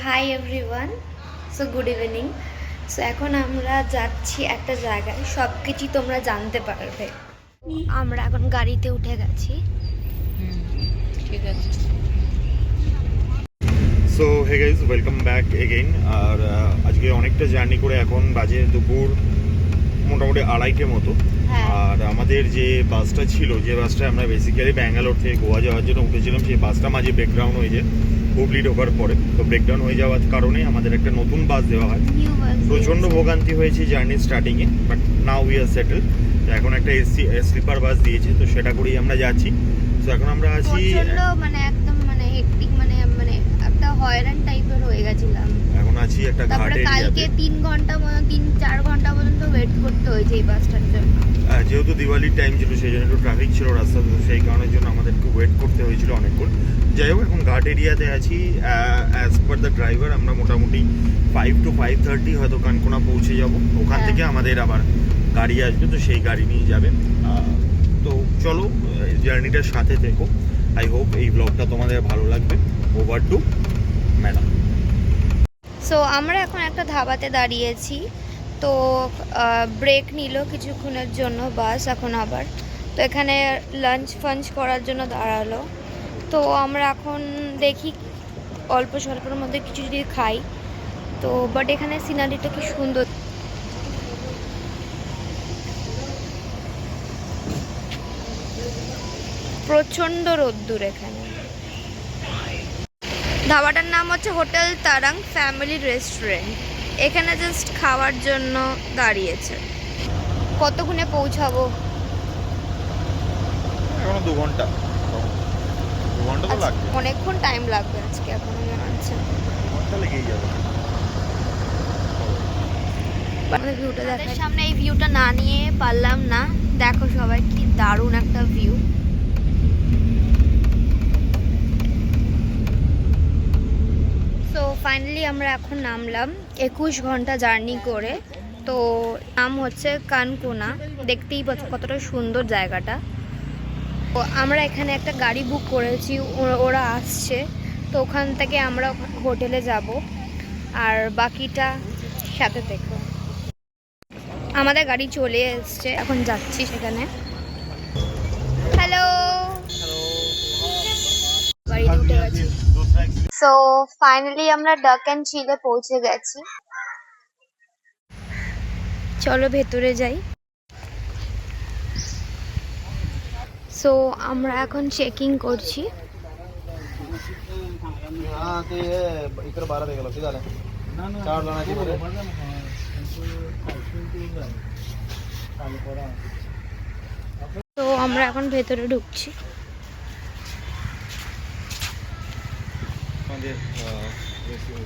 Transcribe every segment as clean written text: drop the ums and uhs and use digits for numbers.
Hi everyone, so good evening. So এখন আমরা যাচ্ছি একটা জায়গায়, সব কিছুই তোমরা জানতে পারবে। আমরা এখন গাড়িতে উঠে গেছি। ঠিক আছে। So hey guys, welcome back again. আর আজকে অনেকটা জার্নি করে এখন বাজে দুপুর মোটামুটি 2:30 মতো। হ্যাঁ। আর আমাদের যে বাসটা ছিল, যে বাসটা আমরা বেসিক্যালি ব্যাঙ্গালোর থেকে গোয়া যাওয়ার জন্য উঠেছিলাম, সেই বাসটা মাঝে ব্রেকডাউন হয়ে যায় হুগলি ঢোকার পরে। তো ব্রেকডাউন হয়ে যাওয়ার কারণে আমাদের একটা নতুন বাস দেওয়া হয়। প্রচণ্ড ভোগান্তি হয়েছে জার্নি স্টার্টিংয়ে, but now we are settle. এখন একটা এসি স্লিপার বাস দিয়েছে, তো সেটা করেই আমরা যাচ্ছি। তো এখন আমরা আছি একদম হেক্টিক, মানে একটা হয়রান টাইপের হয়ে গেছিলাম। এখন আছি একটা ঘাট তারপরে কালকে এরিয়াতে। 3 ঘন্টা 3-4 ঘন্টা পর্যন্ত ওয়েট করতে হয়েছে এই বাসটার জন্য। যেহেতু দিওয়ালির টাইম ছিল, সেই জন্য একটু ট্রাফিক ছিল রাস্তাতে, তো সেই কারণের জন্য আমাদেরকে ওয়েট করতে হয়েছিল অনেকক্ষণ। যাই হোক, এখন ঘাট এরিয়াতে আছি। অ্যাজ পার দ্য ড্রাইভার আমরা মোটামুটি 5 to 5:30 হয়তো কানকোনা পৌঁছে যাব। ওখান থেকে আমাদের আবার গাড়ি আসবে, তো সেই গাড়ি নিয়ে যাবে। তো চলো, জার্নিটার সাথে থেকো। আই হোপ এই ব্লগটা তোমাদের ভালো লাগবে। Over two madam. সো আমরা এখন একটা ধাবাতে দাঁড়িয়েছি। তো ব্রেক নিল কিছুক্ষণের জন্য বাস, এখন আবার তো এখানে লাঞ্চ ফাঞ্চ করার জন্য দাঁড়ালো। তো আমরা এখন দেখি অল্প স্বল্পের মধ্যে কিছু যদি খাই। তো বাট এখানে সিনারিটা কি সুন্দর, প্রচণ্ড রোদ্দুর এখানে। ধাবাটার নাম হচ্ছে হোটেল তারাং ফ্যামিলি রেস্টুরেন্ট। এখানে জাস্ট খাওয়ার জন্য দাঁড়িয়েছে। কতক্ষণে পৌঁছাবো? এখনো 2 ঘন্টা। 2 ঘন্টা তো লাগবে। অনেকক্ষণ টাইম লাগবে আজকে, এখন মনে হচ্ছে 2 ঘন্টা লেগেই যাবে। আমাদের ভিউটা দেখার সামনে এই ভিউটা না নিয়ে পারলাম না। দেখো সবাই, কি দারুণ একটা ভিউ। সো ফাইনালি আমরা এখন নামলাম 21 ঘন্টা জার্নি করে। তো নাম হচ্ছে কানকোনা। দেখতেই পাচ্ছ কতটা সুন্দর জায়গাটা। তো আমরা এখানে একটা গাড়ি বুক করেছি, ওরা আসছে। তো ওখান থেকে আমরা হোটেলে যাব, আর বাকিটা সাথে দেখো। আমাদের গাড়ি চলে এসছে, এখন যাচ্ছি সেখানে। হ্যালো, গাড়িতে উঠে গেছি। সো ফাইনালি আমরা ডাক অ্যান্ড চিলে পৌঁছে গেছি। চলো ভেতরে যাই। সো আমরা এখন চেকিং করছি। তো আমরা এখন ভেতরে ঢুকছি। আমাদের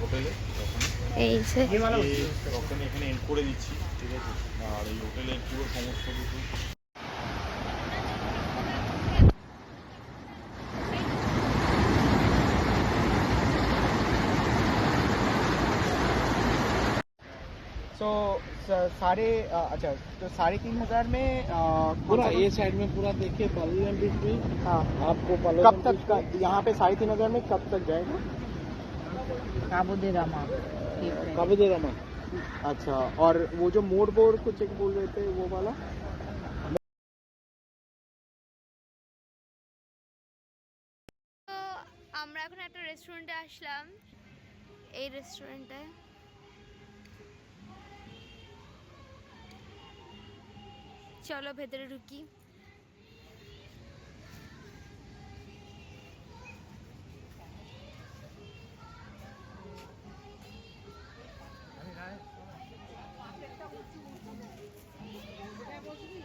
হোটেলে এই যে ওখানে এখানে এন্ড করে দিচ্ছি, ঠিক আছে? আর এই হোটেলের পুরো সমস্ত কিছু तो साढ़े अच्छा, तो 3,500 में पूरा ये साइड में पूरा देखिए पार्लियामेंट बीच में। हाँ, आपको कब तक यहाँ पे 3,500 में कब तक जाएगा? काबू दे रामा। काबू दे रामा। अच्छा, और वो जो मोड़ बोर्ड कुछ एक बोल रहे थे वो वाला? আমরা এখন একটা রেস্টুরেন্টে আসলাম। এই রেস্টুরেন্টে চলো ভেতরে ঢুকি।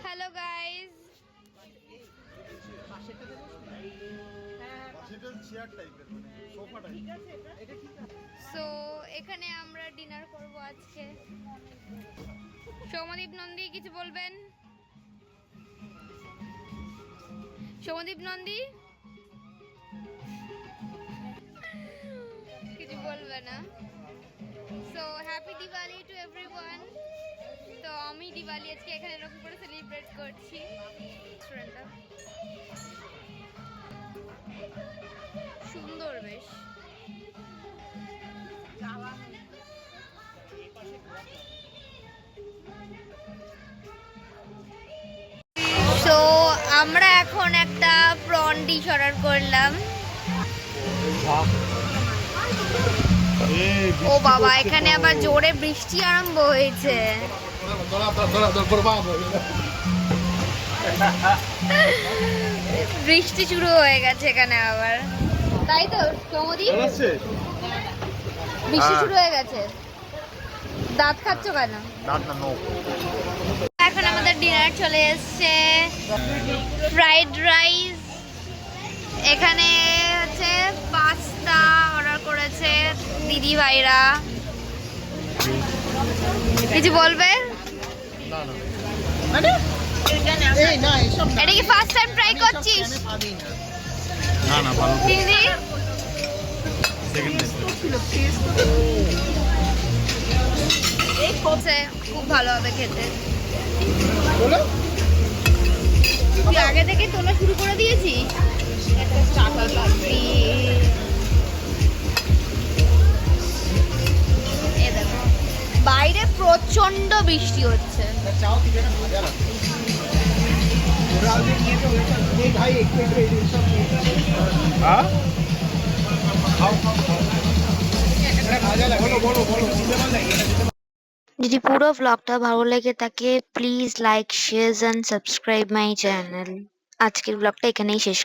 হ্যালো গাইজ, সো এখানে আমরা ডিনার করব আজকে। সৌমদীপ নন্দী কিছু বলবেন? সৌমদীপ নন্দী কিছু বলবে না। So happy Diwali to everyone. তো আমি দিওয়ালি আজকে এখানে এরকম করে সেলিব্রেট করছি। রেস্টুরেন্টটা সুন্দর বেশ। ডিশ অর্ডার করলাম। ও বাবা, এখানে আবার জোরে বৃষ্টি আরম্ভ হয়েছে। বৃষ্টি শুরু হয়ে গেছে এখানে আবার, তাই তো প্রমোদি? বৃষ্টি শুরু হয়ে গেছে। দাঁত খাচ্ছ কেন? এখন আমাদের ডিনার চলে এসছে। ফ্রাইড রাইস, এখানে হচ্ছে পাস্তা অর্ডার করেছে দিদি ভাইরা। কিছু বলবে? এটা কি ফার্স্ট টাইম ট্রাই করছিস? না না, ভালো দিদি খুব ভালো হবে খেতে। তুই আগে থেকে তোলা শুরু করে দিয়েছিস? এ দেখো, বাইরে প্রচন্ড বৃষ্টি হচ্ছে। যদি পুরো ব্লগটা ভালো লেগে থাকে please like share and subscribe my channel. আজকের ব্লগটা এখানেই শেষ।